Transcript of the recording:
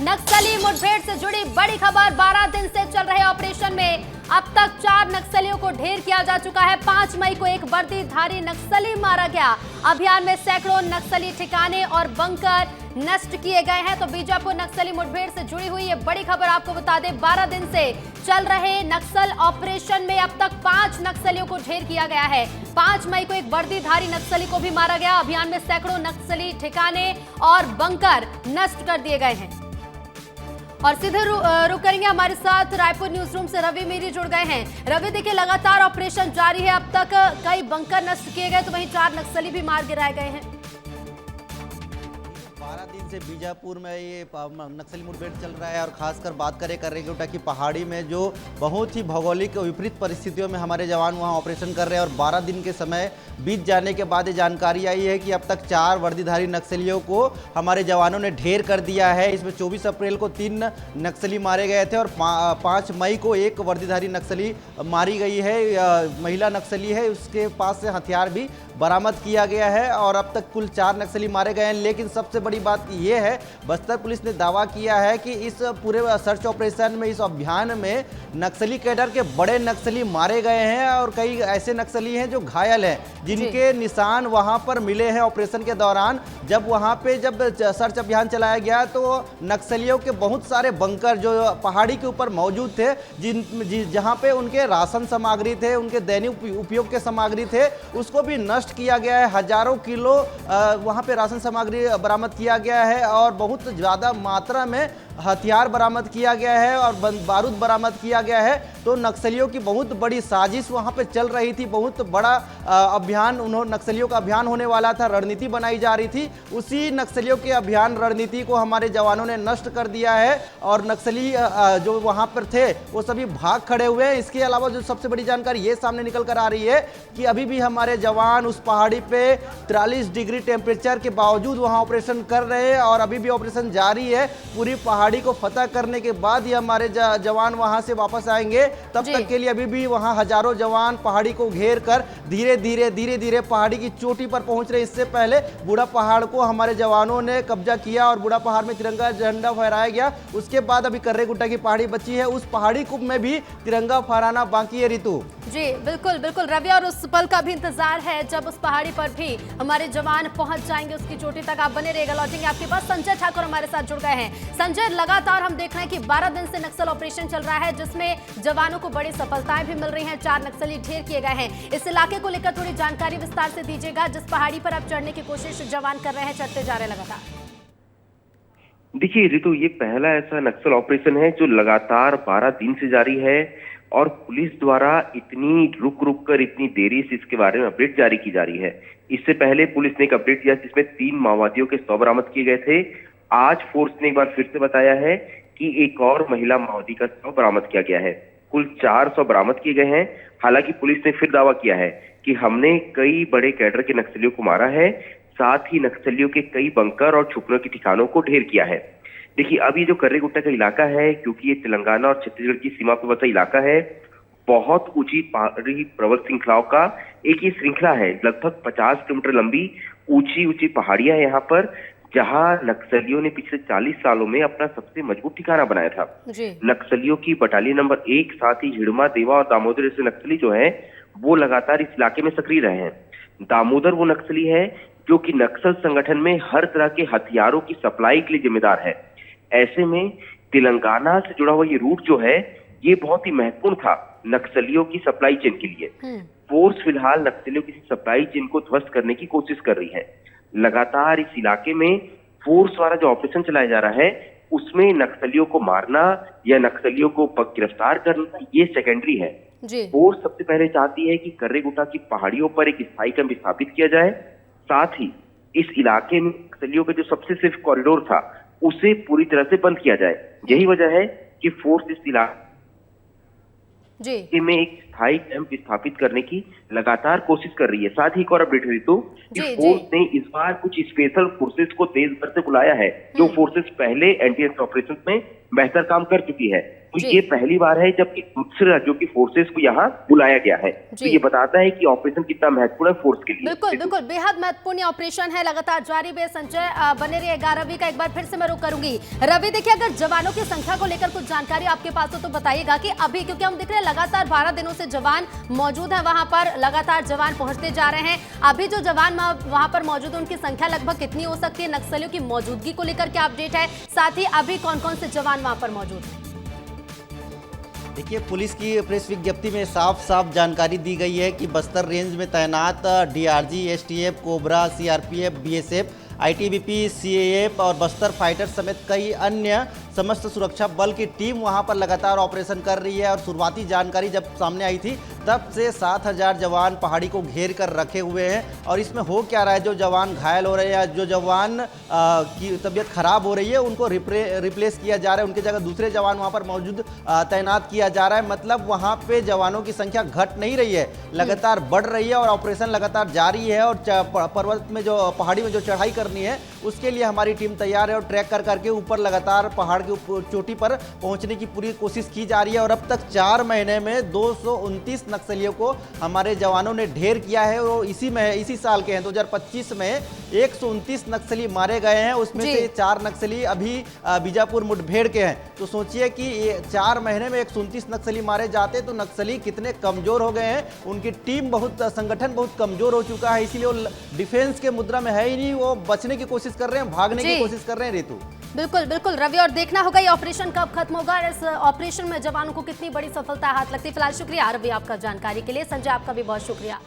नक्सली मुठभेड़ से जुड़ी बड़ी खबर। 12 दिन से चल रहे ऑपरेशन में अब तक 4 नक्सलियों को ढेर किया जा चुका है। 5 मई को एक वर्दीधारी नक्सली मारा गया। अभियान में सैकड़ों नक्सली ठिकाने और बंकर नष्ट किए गए हैं। तो बीजापुर नक्सली मुठभेड़ से जुड़ी हुई ये बड़ी खबर आपको बता दें। 12 दिन से चल रहे नक्सल ऑपरेशन में अब तक 5 नक्सलियों को ढेर किया गया है। 5 मई को एक वर्दीधारी नक्सली को भी मारा गया। अभियान में सैकड़ों नक्सली ठिकाने और बंकर नष्ट कर दिए गए हैं। और सीधे रुक करेंगे हमारे साथ रायपुर न्यूज रूम से रवि मीरी जुड़ गए हैं। रवि, देखिए लगातार ऑपरेशन जारी है। अब तक कई बंकर नष्ट किए गए तो वहीं 4 नक्सली भी मार गिराए गए हैं। 12 दिन से बीजापुर में ये नक्सली मुठभेड़ चल रहा है और खासकर बात करें कर्रेगुट्टा की पहाड़ी में जो बहुत ही भौगोलिक विपरीत परिस्थितियों में हमारे जवान वहां ऑपरेशन कर रहे हैं। और 12 दिन के समय बीत जाने के बाद ये जानकारी आई है कि अब तक 4 वर्दीधारी नक्सलियों को हमारे जवानों ने ढेर कर दिया है। इसमें 24 अप्रैल को 3 नक्सली मारे गए थे और 5 मई को एक वर्दीधारी नक्सली मारी गई है। महिला नक्सली है, उसके पास से हथियार भी बरामद किया गया है और अब तक कुल 4 नक्सली मारे गए हैं। लेकिन सबसे बड़ी बात यह है, बस्तर पुलिस ने दावा किया है कि इस पूरे सर्च ऑपरेशन में, इस अभियान में नक्सली कैडर के बड़े नक्सली मारे गए हैं और कई ऐसे नक्सली हैं जो घायल हैं, जिनके निशान वहां पर मिले हैं ऑपरेशन के दौरान। जब वहां पे सर्च अभियान चलाया गया तो नक्सलियों के बहुत सारे बंकर जो पहाड़ी के ऊपर मौजूद थे, जहां पे उनके राशन सामग्री थे, उनके दैनिक उपयोग के सामग्री थे, उसको भी नष्ट किया गया है। हजारों किलो वहां पे राशन सामग्री बरामद किया गया है और बहुत ज़्यादा मात्रा में हथियार बरामद किया गया है और बारूद बरामद किया गया है। तो नक्सलियों की बहुत बड़ी साजिश वहां पे चल रही थी। बहुत बड़ा अभियान नक्सलियों का अभियान होने वाला था, रणनीति बनाई जा रही थी। उसी नक्सलियों के अभियान रणनीति को हमारे जवानों ने नष्ट कर दिया है और नक्सली जो वहां पर थे वो सभी भाग खड़े हुए हैं। इसके अलावा जो सबसे बड़ी जानकारी ये सामने निकल कर आ रही है कि अभी भी हमारे जवान उस पहाड़ी पे 43 डिग्री टेम्परेचर के बावजूद वहां ऑपरेशन कर रहे हैं और अभी भी ऑपरेशन जारी है। पूरी पहाड़ी को फतह करने के बाद ही हमारे जवान वहां से वापस आएंगे। तब तक के लिए अभी भी वहां हजारों जवान पहाड़ी को घेर कर धीरे धीरे पहाड़ी की चोटी पर पहुंच रहे। इससे पहले बूढ़ा पहाड़ को हमारे जवानों ने कब्जा किया और बूढ़ा पहाड़ में तिरंगा झंडा फहराया गया। उसके बाद अभी कर्रेगुट्टा की पहाड़ी बची है, उस पहाड़ी कुप में भी तिरंगा फहराना बाकी है। ऋतु जी बिल्कुल बिल्कुल रवि, और उस पल का भी इंतजार है जब उस पहाड़ी पर भी हमारे जवान पहुंच जाएंगे उसकी चोटी तक। आप बने रहिएगा, लौटेंगे आपके पास। संजय ठाकुर हमारे साथ जुड़ गए हैं। संजय, लगातार हम देख रहे हैं कि 12 दिन से नक्सल ऑपरेशन चल रहा है जिसमें जवानों को बड़ी सफलताएं भी मिल रही हैं। 4 नक्सली ढेर किए गए हैं। इस इलाके को लेकर थोड़ी जानकारी विस्तार से दीजिएगा, जिस पहाड़ी पर आप चढ़ने की कोशिश जवान कर रहे हैं, चढ़ते जा रहे हैं लगातार। देखिए ऋतु, ये पहला ऐसा नक्सल ऑपरेशन है जो लगातार 12 दिन से जारी है और पुलिस द्वारा इतनी रुक कर इतनी देरी से इसके बारे में अपडेट जारी की जा रही है। इससे पहले पुलिस ने एक अपडेट दिया जिसमें 3 माओवादियों के शव बरामद किए गए थे। आज फोर्स ने एक बार फिर से बताया है कि एक और महिला माओवादी का शव बरामद किया गया है। कुल 4 शव बरामद किए गए हैं। हालांकि पुलिस ने फिर दावा किया है कि हमने कई बड़े कैडर के नक्सलियों को मारा है, साथ ही नक्सलियों के कई बंकर और छुपनों के ठिकानों को ढेर किया है। देखिए, अब ये जो कर्रेगुट्टा का इलाका है, क्योंकि ये तेलंगाना और छत्तीसगढ़ की सीमा पर बसा इलाका है, बहुत ऊंची पहाड़ी पर्वत श्रृंखलाओं का एक ये श्रृंखला है। लगभग 50 किलोमीटर लंबी ऊंची पहाड़ियां यहाँ पर, जहां नक्सलियों ने पिछले 40 सालों में अपना सबसे मजबूत ठिकाना बनाया था। नक्सलियों की बटालियन नंबर 1, साथ ही हिड़मा, देवा और दामोदर जैसे नक्सली जो है वो लगातार इस इलाके में सक्रिय रहे हैं। दामोदर वो नक्सली है जो कि नक्सल संगठन में हर तरह के हथियारों की सप्लाई के लिए जिम्मेदार है। ऐसे में तेलंगाना से जुड़ा हुआ ये रूट जो है ये बहुत ही महत्वपूर्ण था नक्सलियों की सप्लाई चेन के लिए। फोर्स फिलहाल नक्सलियों की सप्लाई चेन को ध्वस्त करने की कोशिश कर रही है। लगातार इस इलाके में फोर्स द्वारा जो ऑपरेशन चलाया जा रहा है उसमें नक्सलियों को मारना या नक्सलियों को गिरफ्तार करना ये सेकेंडरी है। फोर्स सबसे पहले चाहती है कि कर्रेगुट्टा की पहाड़ियों पर एक स्थायी कैंप स्थापित किया जाए, साथ ही इस इलाके में नक्सलियों का जो सबसे सेफ कॉरिडोर था उसे पूरी तरह से बंद किया जाए। यही वजह है कि फोर्स इस इलाके में एक स्थायी कैंप स्थापित करने की लगातार कोशिश कर रही है। साथ ही एक और अपडेट है तो जी, फोर्स ने इस बार कुछ स्पेशल फोर्सेस को देश भर से बुलाया है, जो फोर्सेस पहले एंटी ऑपरेशन में बेहतर काम कर चुकी है। तो जी। ये पहली बार है जब दूसरे राज्यों की फोर्सेस को यहाँ बुलाया गया है। तो जी। ये बताता है कि ऑपरेशन कितना महत्वपूर्ण है फोर्स के लिए। बिल्कुल बिल्कुल, बेहद महत्वपूर्ण ऑपरेशन है, लगातार जारी भी है। संजय बने रहिए। 11 रवि का एक बार फिर से मैं रुक करूंगी। रवि, देखिए, अगर जवानों की संख्या को लेकर कुछ जानकारी आपके पास हो तो बताइएगा कि अभी, क्योंकि हम देख रहे हैं लगातार 12 दिनों से जवान मौजूद है वहां पर, लगातार जवान पहुंचते जा रहे हैं। अभी जो जवान वहां पर मौजूद है उनकी संख्या लगभग कितनी हो सकती है? नक्सलियों की मौजूदगी को लेकर क्या अपडेट है? साथ ही अभी कौन कौन से जवान वहां पर मौजूद हैं? देखिए, पुलिस की प्रेस विज्ञप्ति में साफ साफ जानकारी दी गई है कि बस्तर रेंज में तैनात DRG, STF, cobra, CRPF, BSF, ITBP, CAF और बस्तर फाइटर समेत कई अन्य समस्त सुरक्षा बल की टीम वहां पर लगातार ऑपरेशन कर रही है। और शुरुआती जानकारी जब सामने आई थी तब से 7000 जवान पहाड़ी को घेर कर रखे हुए हैं। और इसमें हो क्या रहा है, जो जवान घायल हो रहे हैं या जो जवान की तबीयत खराब हो रही है उनको रिप्लेस किया जा रहा है, उनकी जगह दूसरे जवान वहां पर मौजूद तैनात किया जा रहा है। मतलब वहां पे जवानों की संख्या घट नहीं रही है, लगातार बढ़ रही है और ऑपरेशन लगातार जारी है। और पर्वत में जो पहाड़ी में जो चढ़ाई करनी है उसके लिए हमारी टीम तैयार है और ट्रैक कर करके ऊपर लगातार पहाड़ के चोटी पर पहुंचने की पूरी कोशिश की जा रही है। और अब तक 4 महीने में 229 नक्सलियों को हमारे जवानों ने ढेर किया है। वो इसी साल के हैं, 2025 में 129 नक्सली मारे गए हैं, उसमें से 4 नक्सली अभी बीजापुर मुठभेड़ के हैं। तो सोचिए कि ये 4 महीने में 129 नक्सली मारे जाते तो नक्सली कितने कमजोर हो गए हैं। उनकी टीम संगठन बहुत कमजोर हो चुका है, इसीलिए वो डिफेंस के मुद्रा में है ही नहीं, वो बचने की कोशिश कर रहे हैं, भागने की कोशिश कर रहे हैं। रितु, बिल्कुल बिल्कुल रवि, और देखना होगा ये ऑपरेशन कब खत्म होगा, इस ऑपरेशन में जवानों को कितनी बड़ी सफलता हाथ लगती है। फिलहाल शुक्रिया रवि आपका जानकारी के लिए। संजय, आपका भी बहुत शुक्रिया।